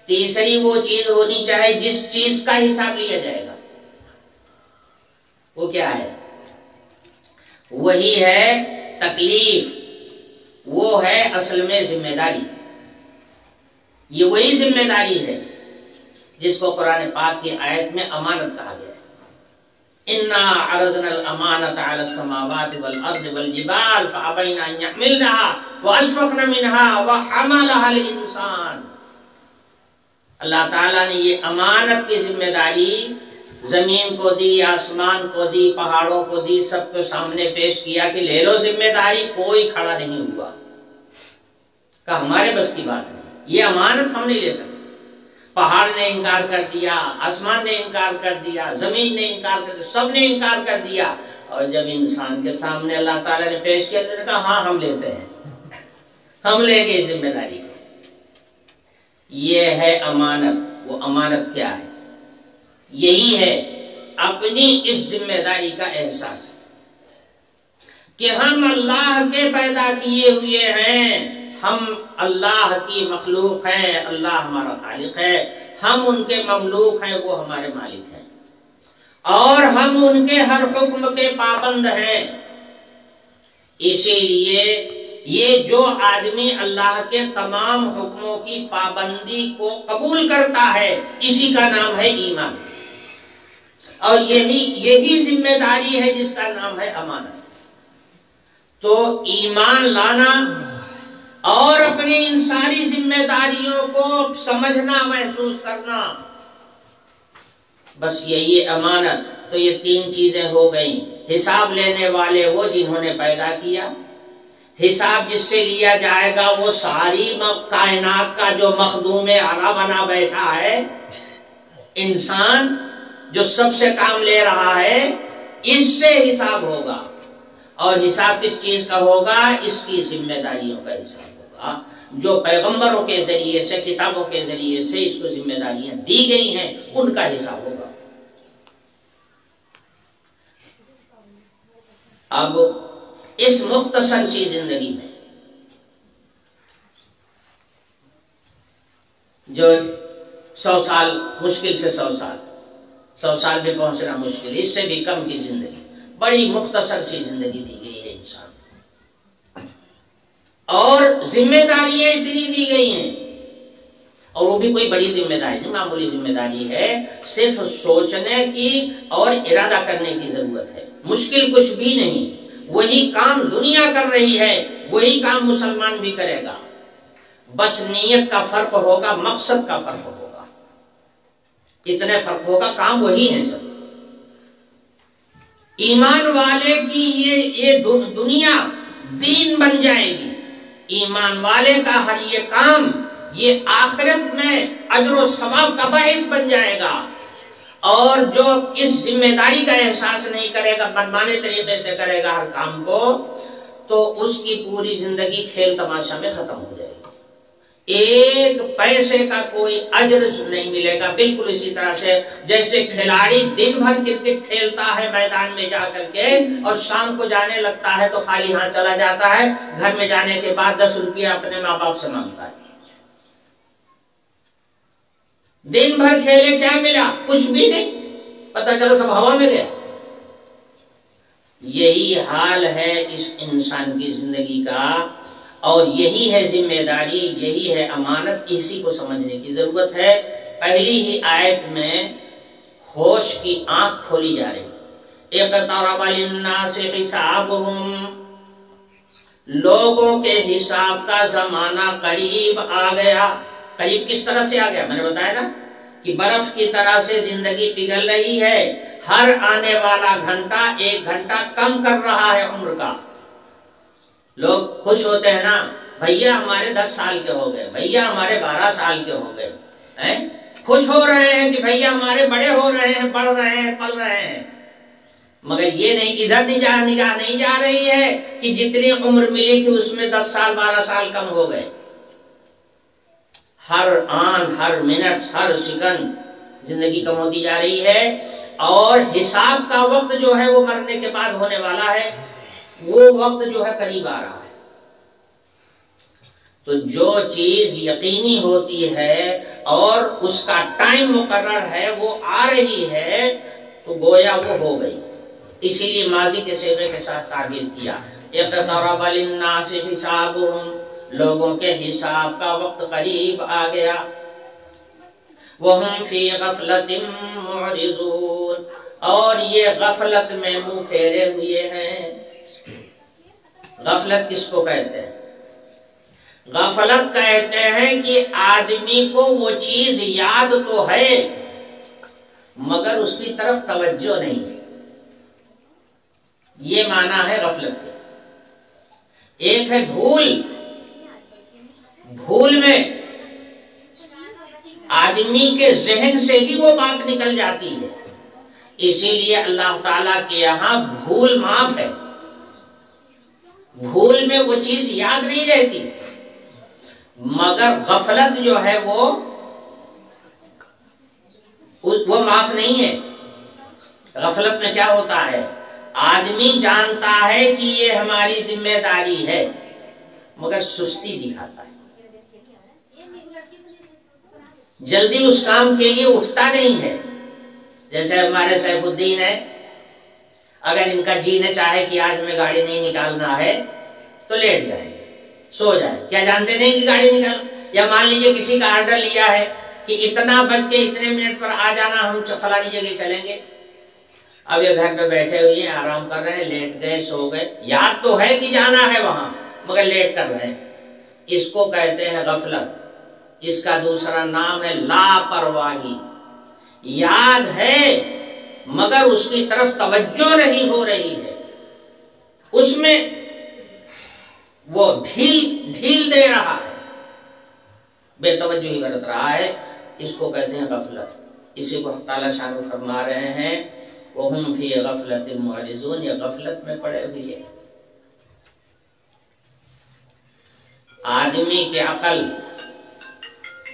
تیسری وہ چیز ہونی چاہے جس چیز کا حساب لیا جائے گا، وہ کیا ہے؟ وہی ہے تکلیف، وہ ہے اصل میں ذمہ داری۔ یہ وہی ذمہ داری ہے جس کو قرآن پاک کی آیت میں امانت کہا گیا ہے۔ اِنَّا عَرَضْنَا الْأَمَانَةَ عَلَى السَّمَاوَاتِ وَالْأَرْضِ وَالْجِبَالِ فَأَبَيْنَ أَن يَحْمِلْنَهَا وَأَشْفَقْنَ مِنْهَا وَحَمَلَهَا الْإِنسَانُ۔ اللہ تعالیٰ نے یہ امانت کی ذمہ داری زمین کو دی، آسمان کو دی، پہاڑوں کو دی، سب کو سامنے پیش کیا کہ لے لو ذمہ داری، کوئی کھڑا نہیں ہوا، کہ ہمارے بس کی بات نہیں، یہ امانت ہم نہیں لے سکتے۔ پہاڑ نے انکار کر دیا، آسمان نے انکار کر دیا، زمین نے انکار کر دیا، سب نے انکار کر دیا، اور جب انسان کے سامنے اللہ تعالیٰ نے پیش کیا تو نے کہا ہاں ہم لیتے ہیں، ہم لیں گے اس ذمہ داری کو۔ یہ ہے امانت۔ وہ امانت کیا ہے؟ یہی ہے اپنی اس ذمہ داری کا احساس کہ ہم اللہ کے پیدا کیے ہوئے ہیں، ہم اللہ کی مخلوق ہیں، اللہ ہمارا خالق ہے، ہم ان کے مملوک ہیں، وہ ہمارے مالک ہیں، اور ہم ان کے ہر حکم کے پابند ہیں۔ اسی لیے یہ جو آدمی اللہ کے تمام حکموں کی پابندی کو قبول کرتا ہے، اسی کا نام ہے ایمان، اور یہی ذمہ داری ہے جس کا نام ہے امانت۔ تو ایمان لانا اور اپنی ان ساری ذمہ داریوں کو سمجھنا، محسوس کرنا، بس یہی امانت۔ تو یہ تین چیزیں ہو گئیں۔ حساب لینے والے وہ جنہوں نے پیدا کیا، حساب جس سے لیا جائے گا وہ ساری کائنات کا جو مخدوم اعلیٰ بنا بیٹھا ہے، انسان جو سب سے کام لے رہا ہے، اس سے حساب ہوگا۔ اور حساب کس چیز کا ہوگا؟ اس کی ذمہ داریوں کا حساب ہوگا، جو پیغمبروں کے ذریعے سے، کتابوں کے ذریعے سے اس کو ذمہ داریاں دی گئی ہیں، ان کا حساب ہوگا۔ اب اس مختصر سی زندگی میں جو 100 سال، مشکل سے 100 سال میں پہنچنا مشکل، اس سے بھی کم کی زندگی، بڑی مختصر سی زندگی دی گئی ہے انسان ذمہ داریاں اتنی دی گئی ہیں، اور وہ بھی کوئی بڑی ذمہ داری نہیں، معمولی ذمہ داری ہے، صرف سوچنے کی اور ارادہ کرنے کی ضرورت ہے، مشکل کچھ بھی نہیں، وہی کام دنیا کر رہی ہے وہی کام مسلمان بھی کرے گا، بس نیت کا فرق ہوگا، مقصد کا فرق ہوگا، اتنے فرق ہوگا، کام وہی ہے سب۔ ایمان والے کی یہ دنیا دین بن جائے گی، ایمان والے کا ہر یہ کام یہ آخرت میں اجر و ثواب کا باعث بن جائے گا، اور جو اس ذمہ داری کا احساس نہیں کرے گا، منمانے طریقے سے کرے گا ہر کام کو، تو اس کی پوری زندگی کھیل تماشا میں ختم ہو جائے گی، ایک پیسے کا کوئی اجر نہیں ملے گا۔ بالکل اسی طرح سے جیسے کھلاڑی دن بھر کرکٹ کھیلتا ہے میدان میں جا کر کے، اور شام کو جانے لگتا ہے تو خالی ہاتھ چلا جاتا ہے، گھر میں جانے کے بعد 10 روپیہ اپنے ماں باپ سے مانگتا ہے، دن بھر کھیلے کیا ملا؟ کچھ بھی نہیں، پتہ چلا سب ہوا میں گیا۔ یہی حال ہے اس انسان کی زندگی کا، اور یہی ہے ذمہ داری، یہی ہے امانت، اسی کو سمجھنے کی ضرورت ہے۔ پہلی ہی آیت میں ہوش کی آنکھ کھولی جا رہی، اقترب للناس حسابهم، لوگوں کے حساب کا زمانہ قریب آ گیا۔ قریب کس طرح سے آ گیا؟ میں نے بتایا نا کہ برف کی طرح سے زندگی پگھل رہی ہے، ہر آنے والا گھنٹہ 1 گھنٹہ کم کر رہا ہے عمر کا۔ لوگ خوش ہوتے ہیں نا، بھیا ہمارے 10 سال کے ہو گئے، بھیا ہمارے 12 سال کے ہو گئے، خوش ہو رہے ہیں کہ بھیا ہمارے بڑے ہو رہے ہیں، بڑھ رہے ہیں، پل رہے ہیں، مگر یہ نہیں، ادھر نگاہ نہیں جا رہی ہے کہ جتنی عمر ملی تھی اس میں 10 سال 12 سال کم ہو گئے۔ ہر آن، ہر منٹ، ہر سیکنڈ زندگی کم ہوتی جا رہی ہے، اور حساب کا وقت جو ہے وہ مرنے کے بعد ہونے والا ہے، وہ وقت جو ہے قریب آ رہا ہے۔ تو جو چیز یقینی ہوتی ہے اور اس کا ٹائم مقرر ہے وہ آ رہی ہے، تو گویا وہ ہو گئی، اسی لیے ماضی کے صیغے کے ساتھ تعبیر کیا، اقترب للناس حسابهم، لوگوں کے حساب کا وقت قریب آ گیا، وَهُمْ فِي غَفْلَةٍ مُعْرِضُونَ، اور یہ غفلت میں منہ پھیرے ہوئے ہیں۔ غفلت کس کو کہتے ہیں؟ غفلت کہتے ہیں کہ آدمی کو وہ چیز یاد تو ہے مگر اس کی طرف توجہ نہیں ہے، یہ معنی ہے غفلت کے۔ ایک ہے بھول، بھول میں آدمی کے ذہن سے ہی وہ بات نکل جاتی ہے، اسی لیے اللہ تعالیٰ کے یہاں بھول معاف ہے، بھول میں وہ چیز یاد نہیں رہتی، مگر غفلت جو ہے وہ معاف نہیں ہے۔ غفلت میں کیا ہوتا ہے؟ آدمی جانتا ہے کہ یہ ہماری ذمہ داری ہے مگر سستی دکھاتا ہے، جلدی اس کام کے لیے اٹھتا نہیں ہے۔ جیسے ہمارے سیف الدین ہے، اگر ان کا جی نے چاہے کہ آج میں گاڑی نہیں نکالنا ہے تو لیٹ جائے، سو جائے، کیا جانتے نہیں کہ گاڑی نکال، یا مان لیجئے کسی کا آرڈر لیا ہے کہ اتنا بج کے اتنے منٹ پر آ جانا، ہم فلانی جگہ چلیں گے، اب یہ گھر پہ بیٹھے ہوئے ہیں، آرام کر رہے ہیں، لیٹ گئے، سو گئے، یاد تو ہے کہ جانا ہے وہاں مگر لیٹ کر رہے ہیں، اس کو کہتے ہیں غفلت۔ اس کا دوسرا نام ہے لاپرواہی، یاد ہے مگر اس کی طرف توجہ نہیں ہو رہی ہے، اس میں وہ ڈھیل دے رہا ہے، بے توجہی برت رہا ہے، اس کو کہتے ہیں غفلت۔ اسی کو اللہ تعالیٰ شان فرما رہے ہیں وَهُمْ فِي غَفْلَةٍ مُعْرِضُونَ، یہ غفلت میں پڑے ہوئے۔ آدمی کی عقل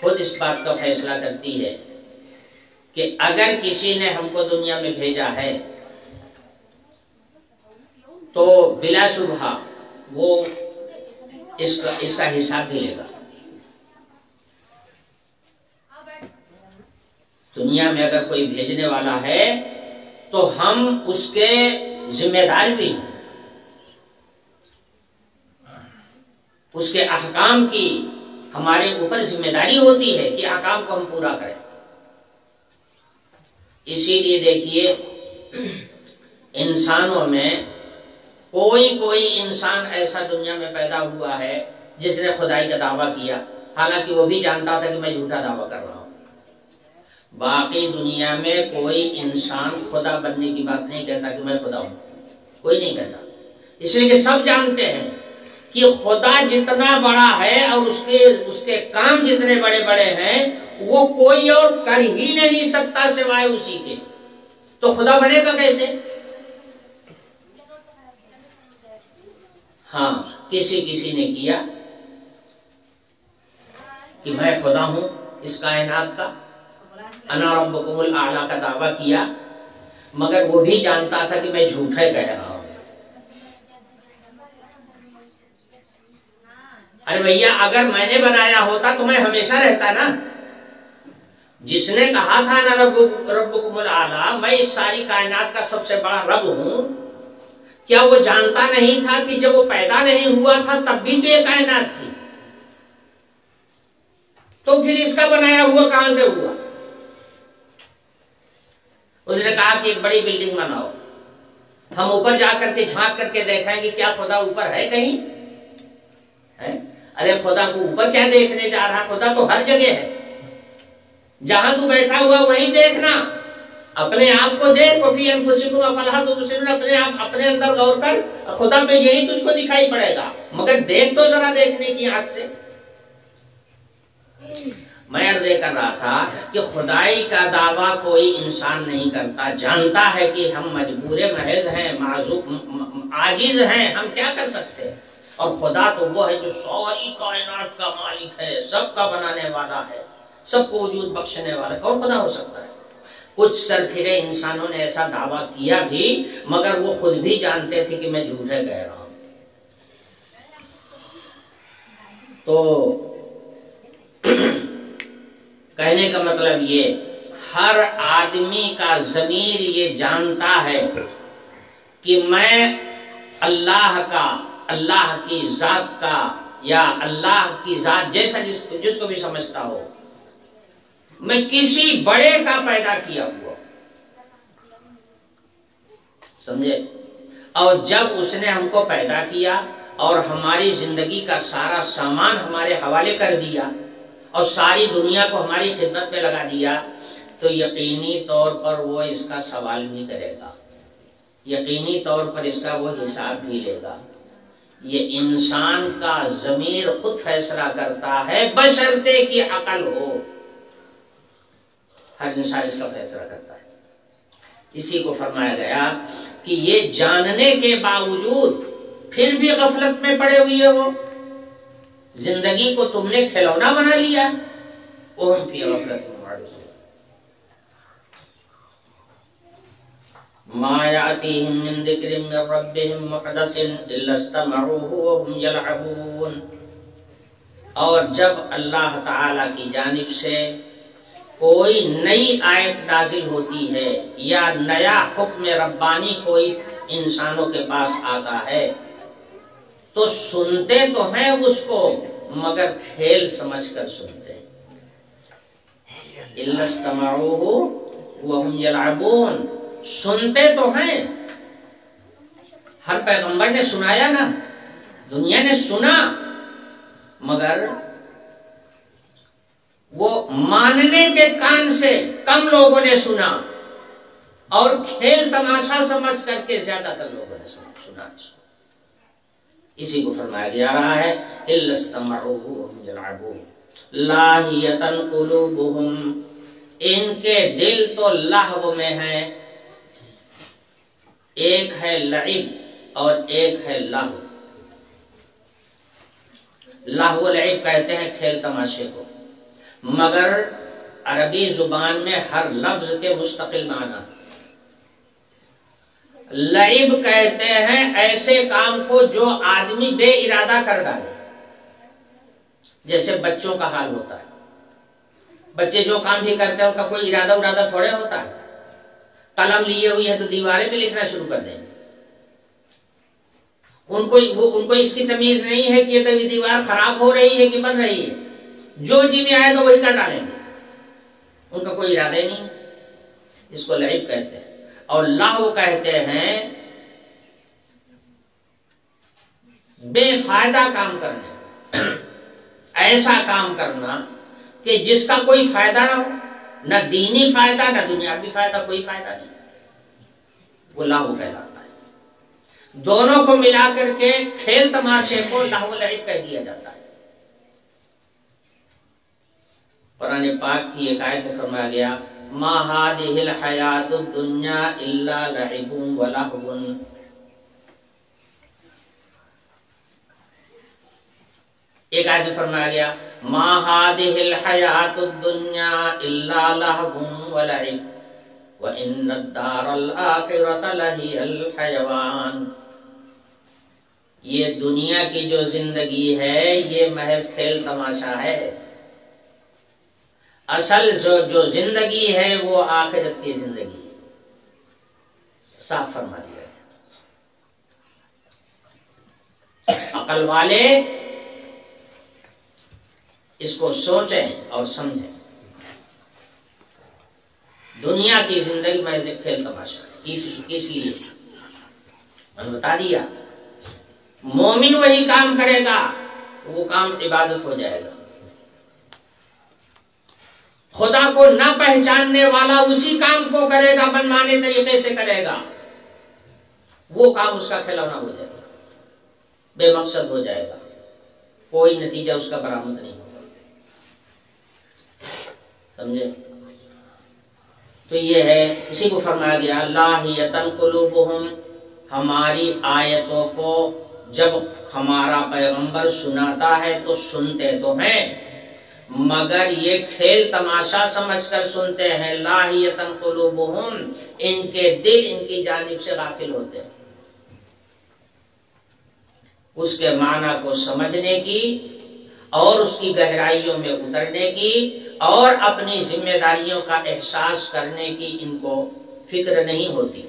خود اس بات کا فیصلہ کرتی ہے کہ اگر کسی نے ہم کو دنیا میں بھیجا ہے تو بلا شبہ وہ اس کا حساب بھی لے گا۔ دنیا میں اگر کوئی بھیجنے والا ہے تو ہم اس کے ذمہ دار بھی ہیں، اس کے احکام کی ہمارے اوپر ذمہ داری ہوتی ہے کہ احکام کو ہم پورا کریں۔ اسی لیے دیکھیے انسانوں میں کوئی انسان ایسا دنیا میں پیدا ہوا ہے جس نے خدائی کا دعویٰ کیا، حالانکہ وہ بھی جانتا تھا کہ میں جھوٹا دعویٰ کر رہا ہوں۔ باقی دنیا میں کوئی انسان خدا بننے کی بات نہیں کہتا کہ میں خدا ہوں، کوئی نہیں کہتا، اس لیے کہ سب جانتے ہیں کہ خدا جتنا بڑا ہے اور اس کے کام جتنے بڑے بڑے ہیں وہ کوئی اور کر ہی نہیں سکتا سوائے اسی کے، تو خدا بنے گا کیسے؟ ہاں کسی نے کیا کہ میں خدا ہوں اس کائنات کا، انا ربکم الاعلی کا دعویٰ کیا، مگر وہ بھی جانتا تھا کہ میں جھوٹے کہہ رہا ہوں۔ ارے بھیا اگر میں نے بنایا ہوتا تو میں ہمیشہ رہتا نا۔ جس نے کہا تھا نا ربکم الاعلی، میں اس ساری کائنات کا سب سے بڑا رب ہوں، کیا وہ جانتا نہیں تھا کہ جب وہ پیدا نہیں ہوا تھا تب بھی تو یہ کائنات تھی؟ تو پھر اس کا بنایا ہوا کہاں سے ہوا؟ اس نے کہا کہ ایک بڑی بلڈنگ بناؤ، ہم اوپر جا کر کے جھانک کر کے دیکھیں گے کیا خدا اوپر ہے کہیں ہے؟ ارے خدا کو اوپر کیا دیکھنے جا رہا، خدا تو ہر جگہ ہے، جہاں تو بیٹھا ہوا وہیں دیکھنا، اپنے آپ کو دیکھ، وفی انفسکم افلا تبصرون، اپنے آپ اپنے اندر غور کر، خدا تو یہی تجھ کو دکھائی پڑے گا، مگر دیکھ تو ذرا دیکھنے کی آنکھ سے۔ میں عرض کر رہا تھا کہ خدائی کا دعویٰ کوئی انسان نہیں کرتا، جانتا ہے کہ ہم مجبور محض ہیں، عاجز ہیں، ہم کیا کر سکتے ہیں، اور خدا تو وہ ہے جو ساری کائنات کا مالک ہے، سب کا بنانے والا ہے، سب کو وجود بخشنے والا ہے، اور خدا ہو سکتا ہے؟ کچھ سرفرے انسانوں نے ایسا دعویٰ کیا بھی، مگر وہ خود بھی جانتے تھے کہ میں جھوٹے کہہ رہا ہوں۔ تو کہنے کا مطلب یہ، ہر آدمی کا ضمیر یہ جانتا ہے کہ میں اللہ کا، اللہ کی ذات کا، یا اللہ کی ذات جیسا جس کو بھی سمجھتا ہو، میں کسی بڑے کا پیدا کیا ہوا، سمجھے؟ اور جب اس نے ہم کو پیدا کیا اور ہماری زندگی کا سارا سامان ہمارے حوالے کر دیا اور ساری دنیا کو ہماری خدمت میں لگا دیا، تو یقینی طور پر وہ اس کا سوال بھی کرے گا، یقینی طور پر اس کا وہ حساب بھی لے گا۔ یہ انسان کا ضمیر خود فیصلہ کرتا ہے، بشرطے کی عقل ہو، ہر انسان اس کا فیصلہ کرتا ہے۔ اسی کو فرمایا گیا کہ یہ جاننے کے باوجود پھر بھی غفلت میں پڑے ہوئے ہو، زندگی کو تم نے کھلونا بنا لیا، وَهُمْ فِي غَفْلَةٍ مُعْرِضُونَ مَا يَأْتِيهِم مِّن ذِكْرٍ مِّن رَّبِّهِم مُحْدَثٍ إِلَّا اسْتَمَعُوهُ وَهُمْ يَلْعَبُونَ، اور جب اللہ تعالی کی جانب سے کوئی نئی آیت نازل ہوتی ہے یا نیا حکم ربانی کوئی انسانوں کے پاس آتا ہے تو سنتے تو ہیں اس کو، مگر کھیل سمجھ کر سنتے ہیں۔ إِلَّا اسْتَمَعُوهُ وَهُمْ يَلْعَبُونَ، سنتے تو ہیں، ہر پیغمبر نے سنایا نا، دنیا نے سنا، مگر وہ ماننے کے کان سے کم لوگوں نے سنا اور کھیل تماشا سمجھ کر کے زیادہ تر لوگوں نے سنا۔ اسی کو فرمایا جا رہا ہے إِلَّا اسْتَمَعُوهُ وَهُمْ يَلْعَبُونَ لَاهِيَةً قُلُوبُهُمْ، ان کے دل تو لہو میں ہیں، ایک ہے لعب اور ایک ہے لہو۔ لہو و لعب کہتے ہیں کھیل تماشے کو، مگر عربی زبان میں ہر لفظ کے مستقل معنی۔ لعب کہتے ہیں ایسے کام کو جو آدمی بے ارادہ کر ڈالے، جیسے بچوں کا حال ہوتا ہے، بچے جو کام بھی کرتے ہیں ان کا کوئی ارادہ تھوڑے ہوتا ہے، قلم لیے ہوئے ہیں تو دیواریں پہ لکھنا شروع کر دیں گے، ان کو اس کی تمیز نہیں ہے کہ یہ دیوار خراب ہو رہی ہے کہ بن رہی ہے، جو جی میں آئے تو وہی کر ڈالیں گے، ان کا کوئی ارادہ ہی نہیں۔ اس کو لعب کہتے ہیں، اور لہو کہتے ہیں بے فائدہ کام کرنے، ایسا کام کرنا کہ جس کا کوئی فائدہ نہ ہو، نہ دینی فائدہ نہ دنیاوی فائدہ، کوئی فائدہ نہیں، وہ لہو کہلاتا ہے۔ دونوں کو ملا کر کے کھیل تماشے کو لہو لعب کہہ دیا جاتا ہے۔ قرآن پاک کی ایک آیت میں فرمایا گیا ما هذه الحیات الدنیا الا لعب ولہو، ایک آیت میں فرمایا گیا ما هذه الحیات الدنیا الا لہو ولعب وان الدار الآخرۃ لہی الحیوان، یہ دنیا کی جو زندگی ہے یہ محض کھیل تماشا ہے، اصل جو زندگی ہے وہ آخرت کی زندگی ہے۔ صاف فرما دیا ہے۔ عقل والے اس کو سوچیں اور سمجھیں، دنیا کی زندگی میں سے کھیل تماشا کس لیے میں نے بتا دیا۔ مومن وہی کام کرے گا، وہ کام عبادت ہو جائے گا۔ خدا کو نہ پہچاننے والا اسی کام کو کرے گا، منمانے طریقے سے کرے گا، وہ کام اس کا کھلونا ہو جائے گا، بے مقصد ہو جائے گا، کوئی نتیجہ اس کا برآمد نہیں ہوگا۔ سمجھے؟ تو یہ ہے، اسی کو فرمایا گیا لاہیۃ قلوبہم، ہماری آیتوں کو جب ہمارا پیغمبر سناتا ہے تو سنتے تو ہیں، مگر یہ کھیل تماشا سمجھ کر سنتے ہیں۔ لاہیۃ قلوبہم، ان کے دل ان کی جانب سے غافل ہوتے ہیں، اس کے معنی کو سمجھنے کی اور اس کی گہرائیوں میں اترنے کی اور اپنی ذمہ داریوں کا احساس کرنے کی ان کو فکر نہیں ہوتی۔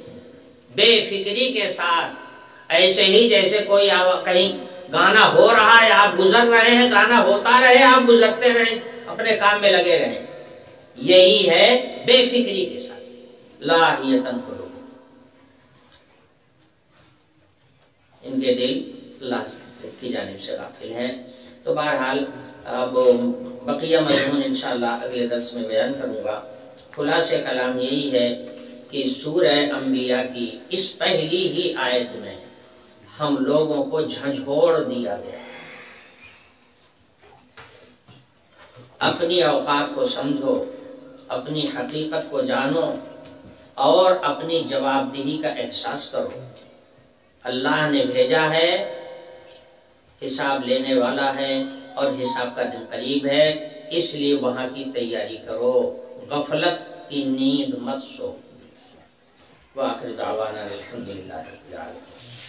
بے فکری کے ساتھ، ایسے ہی جیسے کوئی کہیں گانا ہو رہا ہے، آپ گزر رہے ہیں، گانا ہوتا رہے، آپ گزرتے رہیں، اپنے کام میں لگے رہیں، یہی ہے بے فکری کے ساتھ۔ لاہیۃ قلوبہم، ان کے دل اللہ کی جانب سے غافل ہیں۔ تو بہرحال اب بقیہ مضمون انشاءاللہ اگلے درس میں بیان کروں گا۔ خلاصہ کلام یہی ہے کہ سورہ انبیاء کی اس پہلی ہی آیت میں ہم لوگوں کو جھنجھوڑ دیا گیا، اپنی اوقات کو سمجھو، اپنی حقیقت کو جانو اور اپنی جواب دہی کا احساس کرو۔ اللہ نے بھیجا ہے، حساب لینے والا ہے اور حساب کا دن قریب ہے، اس لیے وہاں کی تیاری کرو، غفلت کی نیند مت سو۔ وآخر دعوانا الحمدللہ رب العالمین۔